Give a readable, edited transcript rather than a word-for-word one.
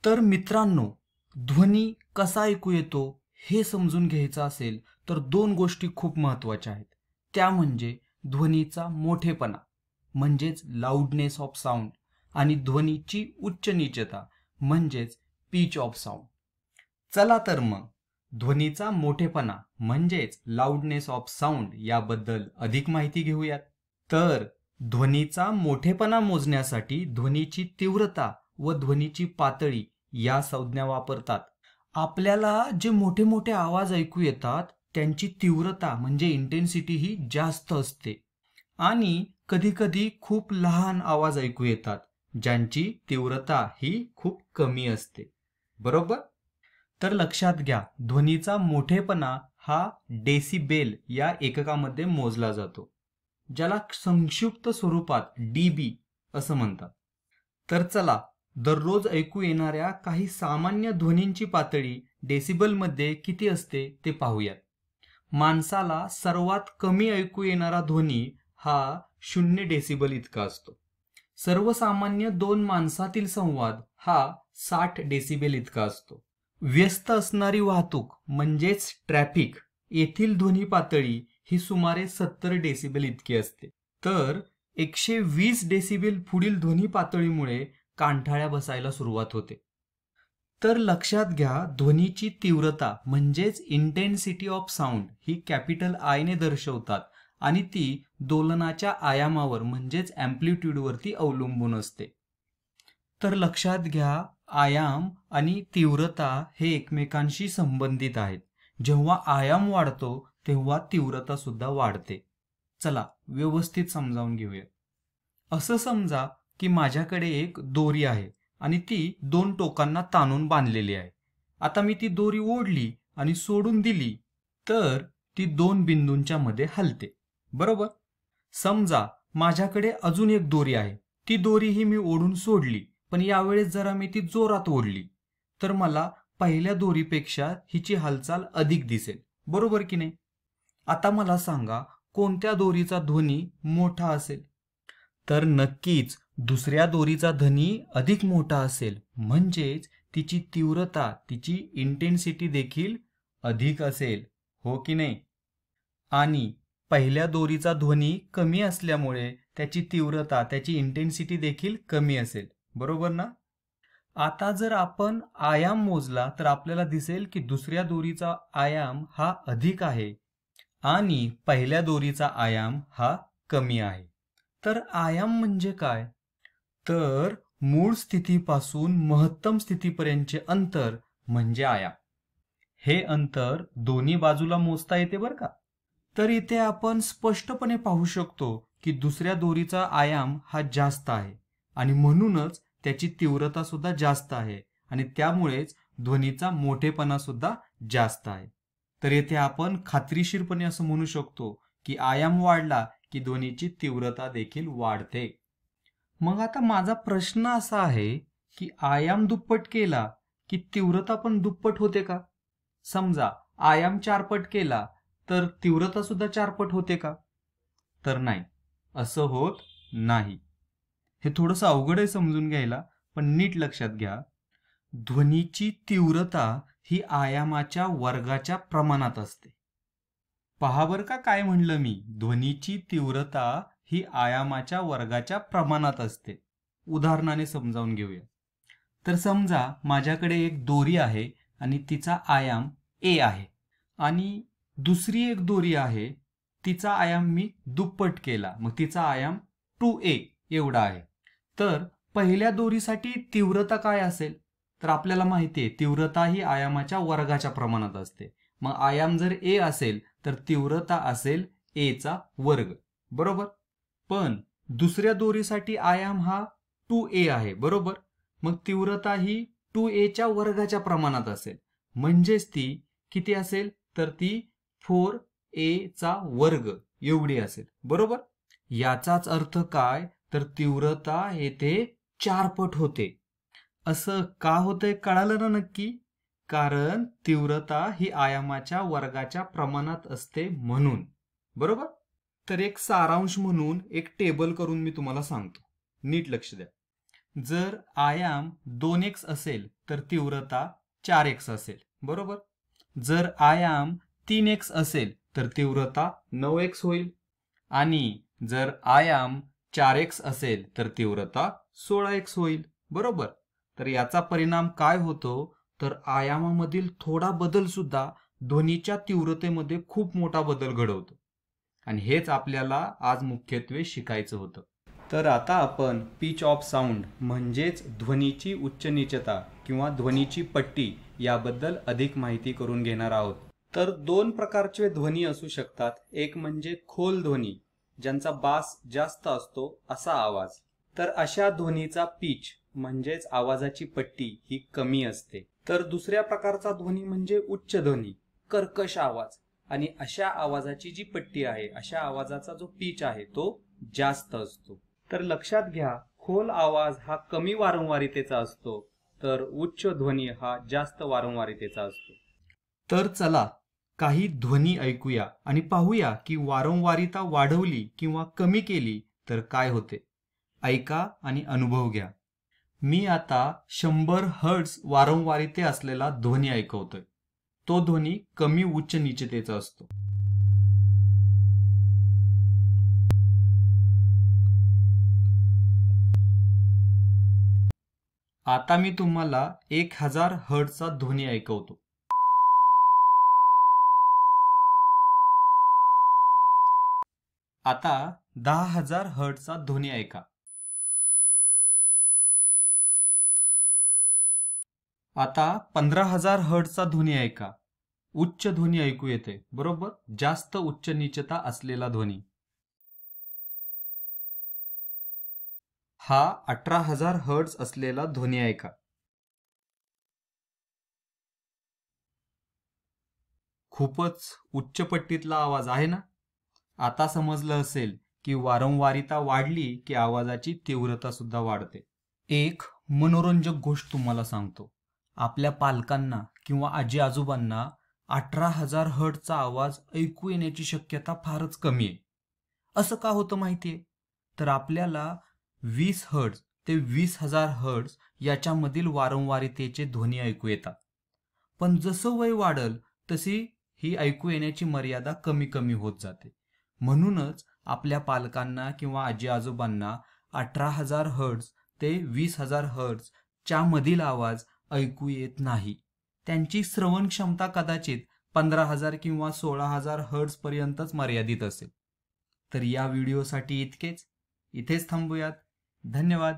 तर मित्रांनो, ध्वनी कसा ऐकू येतो हे समजून घ्यायचं असेल तर दोन गोष्टी खूप महत्त्वाच्या आहेत. त्या म्हणजे ध्वनीचा मोठेपणा म्हणजेच लाऊडनेस ऑफ साऊंड आणि ध्वनीची उच्च नीचता म्हणजेच पिच ऑफ साऊंड. चला तर मग ध्वनीचा मोठेपणा म्हणजेच लाऊडनेस ऑफ साऊंड याबद्दल अधिक माहिती घेऊयात. तर ध्वनीचा मोठेपणा मोजण्यासाठी ध्वनीची तीव्रता व ध्वनीची पातळी या संज्ञा वापरतात. आपल्याला जे मोठे मोठे आवाज ऐकू येतात त्यांची तीव्रता म्हणजे इंटेन्सिटी ही जास्त असते आणि कधी कधी खूप लहान आवाज ऐकू येतात ज्यांची तीव्रता ही खूप कमी असते. बरोबर? तर लक्षात घ्या, ध्वनीचा मोठेपणा हा डेसिबेल या एककामध्ये मोजला जातो, ज्याला संक्षिप्त स्वरूपात डीबी असं म्हणतात. तर चला दररोज ऐकू येणाऱ्या काही सामान्य ध्वनींची पातळी डेसिबलमध्ये किती असते ते पाहूयात. माणसाला सर्वात कमी ऐकू येणारा ध्वनी हा 0 डेसिबल इतका असतो. सर्वसामान्य दोन माणसातील संवाद हा 60 डेसिबल इतका असतो. व्यस्त असणारी वाहतूक म्हणजेच ट्रॅफिक येथील ध्वनी पातळी ही सुमारे 70 डेसिबल इतकी असते. तर 120 डेसिबल पुढील ध्वनी पातळीमुळे कानठळ्या बसायला सुरुवात होते. तर लक्षात घ्या, ध्वनीची तीव्रता म्हणजेच intensity of sound he capital I ने दर्शवतात आणि ती दोलनाच्या आयामावर म्हणजेच अँप्लिट्यूडवरती अवलंबून असते. तर लक्षात घ्या, आयाम आणि तीव्रता हे एकमेकांशी संबंधित आहेत. जेव्हा आयाम वाढतो तेव्हा तीव्रता सुद्धा वाढते. चला व्यवस्थित समजावून घेऊया. असं समजा की माझ्याकडे एक दोरी आहे आणि ती दोन टोकांना ताणून बांधलेली आहे. आता मी ती दोरी ओढली आणि सोडून दिली तर ती दोन बिंदूंच्या मध्ये हलते. बरोबर? समजा माझ्याकडे अजून एक दोरी आहे, ती दोरीही मी ओढून सोडली, पण यावेळेस जरा मी ती जोरात ओढली तर मला पहिल्या दोरीपेक्षा हिची हालचाल अधिक दिसेल. बरोबर की नाही? आता मला सांगा, कोणत्या दोरीचा ध्वनी मोठा असेल? तर नक्कीच दुसऱ्या दोरीचा ध्वनी अधिक मोठा असेल, म्हणजेच तिची तीव्रता, तिची इंटेन्सिटी देखील अधिक असेल. हो की नाही? आणि पहिल्या दोरीचा ध्वनी कमी असल्यामुळे त्याची तीव्रता, त्याची इंटेन्सिटी देखील कमी असेल. बरोबर ना? आता जर आपण आयाम मोजला तर आपल्याला दिसेल की दुसऱ्या दोरीचा आयाम हा अधिक आहे आणि पहिल्या दोरीचा आयाम हा कमी आहे. तर आयाम म्हणजे काय? तर मूळ स्थितीपासून महत्तम स्थितीपर्यंतचे अंतर म्हणजे आयाम. हे अंतर दोन्ही बाजूला मोजता येते बरं का. तर इथे आपण स्पष्टपणे पाहू शकतो की दुसऱ्या दोरीचा आयाम हा जास्त आहे आणि म्हणूनच त्याची तीव्रता सुद्धा जास्त आहे आणि त्यामुळेच ध्वनीचा मोठेपणा सुद्धा जास्त आहे. तर येथे आपण खात्रीशीरपणे असं म्हणू शकतो की आयाम वाढला की ध्वनीची तीव्रता देखील वाढते. मग आता माझा प्रश्न असा आहे की आयाम दुप्पट केला की तीव्रता पण दुप्पट होते का? समजा आयाम 4 पट केला तर तीव्रता सुद्धा 4 पट होते का? तर नाही, असं होत नाही. हे थोडंसं अवघड आहे समजून घ्यायला, पण नीट लक्षात घ्या. ध्वनीची तीव्रता ही आयामाच्या वर्गाच्या प्रमाणात असते. पहा बरं का काय म्हणलं मी, ध्वनीची तीव्रता ही आयामाच्या वर्गाच्या प्रमाणात असते. उदाहरणाने समजावून घेऊया. तर समजा माझ्याकडे एक दोरी आहे आणि तिचा आयाम ए आहे आणि दुसरी एक दोरी आहे, तिचा आयाम मी दुप्पट केला, मग तिचा आयाम 2a एवढा आहे. तर पहिल्या दोरीसाठी तीव्रता काय असेल? तर आपल्याला माहिती आहे तीव्रता ही आयामाच्या वर्गाच्या प्रमाणात असते. मग आयाम जर ए असेल तर तीव्रता असेल ए चा वर्ग. बरोबर? पण दुसऱ्या दोरीसाठी आयाम हा 2a आहे. बरोबर? मग तीव्रता ही 2a च्या वर्गाच्या प्रमाणात असेल, म्हणजेच ती किती असेल? तर ती 4a चा वर्ग एवढी असेल. बरोबर? याचाच अर्थ काय? तर तीव्रता येथे 4 पट होते. असं का होतंय कळालं ना नक्की? कारण तीव्रता ही आयामाच्या वर्गाच्या प्रमाणात असते म्हणून. बरोबर? तर एक सारांश म्हणून एक टेबल करून मी तुम्हाला सांगतो. नीट लक्ष द्या. जर आयाम 2x असेल तर तीव्रता 4x असेल, बरोबर. जर आयाम 3x असेल तर तीव्रता 9x होईल आणि जर आयाम 4x असेल तर तीव्रता 16x होईल, बरोबर. तर याचा परिणाम काय होतो तर आयामामधील थोडा बदल सुद्धा ध्वनीच्या तीव्रतेमध्ये खूप मोठा बदल घडवतो आणि हेच आपल्याला आज मुख्यत्वे शिकायचं होतं. तर आता आपण पिच ऑफ साऊंड म्हणजेच ध्वनीची उच्च नीचता किंवा ध्वनीची पट्टी याबद्दल अधिक माहिती करून घेणार आहोत. तर दोन प्रकारचे ध्वनी असू शकतात. एक म्हणजे खोल ध्वनी, ज्यांचा बास जास्त असतो असा आवाज. तर अशा ध्वनीचा पिच म्हणजेच आवाजाची पट्टी ही कमी असते. तर दुसऱ्या प्रकारचा ध्वनी म्हणजे उच्च ध्वनी, कर्कश आवाज, आणि अशा आवाजाची जी पट्टी आहे, अशा आवाजाचा जो पिच आहे तो जास्त असतो. तर लक्षात घ्या, खोल आवाज हा कमी वारंवारितेचा असतो तर उच्च ध्वनी हा जास्त वारंवारितेचा असतो. तर चला काही ध्वनी ऐकूया आणि पाहूया की वारंवारिता वाढवली किंवा कमी केली तर काय होते. ऐका आणि अनुभव घ्या. मी आता 100 हर्ट्झ वारंवारिते असलेला ध्वनी ऐकवतोय. तो ध्वनी कमी उच्च नीचतेचा असतो. आता मी तुम्हाला 1000 हर्ट्झचा ध्वनी ऐकवतो. आता 10,000 हर्ट्झचा ध्वनी ऐका. आता 15,000 हर्ट्झचा ध्वनी ऐका. उच्च ध्वनी ऐकू येते, बरोबर, जास्त उच्च नीचता असलेला ध्वनी. हा 18,000 हर्ट्झ असलेला ध्वनी ऐका. खूपच उच्च पट्टीतला आवाज आहे ना. आता समजलं असेल की वारंवारिता वाढली की आवाजाची तीव्रता सुद्धा वाढते. एक मनोरंजक गोष्ट तुम्हाला सांगतो. आपल्या पालकांना किंवा आजी आजोबांना 18,000 हर्ट्झचा आवाज ऐकू येण्याची शक्यता फारच कमी आहे. असं का होतं माहितीये? तर आपल्याला 20 हर्ट्झ ते 20,000 हर्ट्झ याच्यामधील वारंवारितेचे ध्वनी ऐकू येतात. पण जसं वय वाढल तशी ही ऐकू येण्याची मर्यादा कमी कमी होत जाते. म्हणूनच आपल्या पालकांना किंवा आजी आजोबांना 18,000 हर्ट्झ ते 20,000 हर्ट्झ च्या मधील आवाज ऐकू येत नाही. त्यांची श्रवण क्षमता कदाचित 15,000 किंवा 16,000 हर्ट्झ पर्यंतच मर्यादित असेल. तर या व्हिडिओसाठी इतकेच. इथेच थांबूयात. धन्यवाद.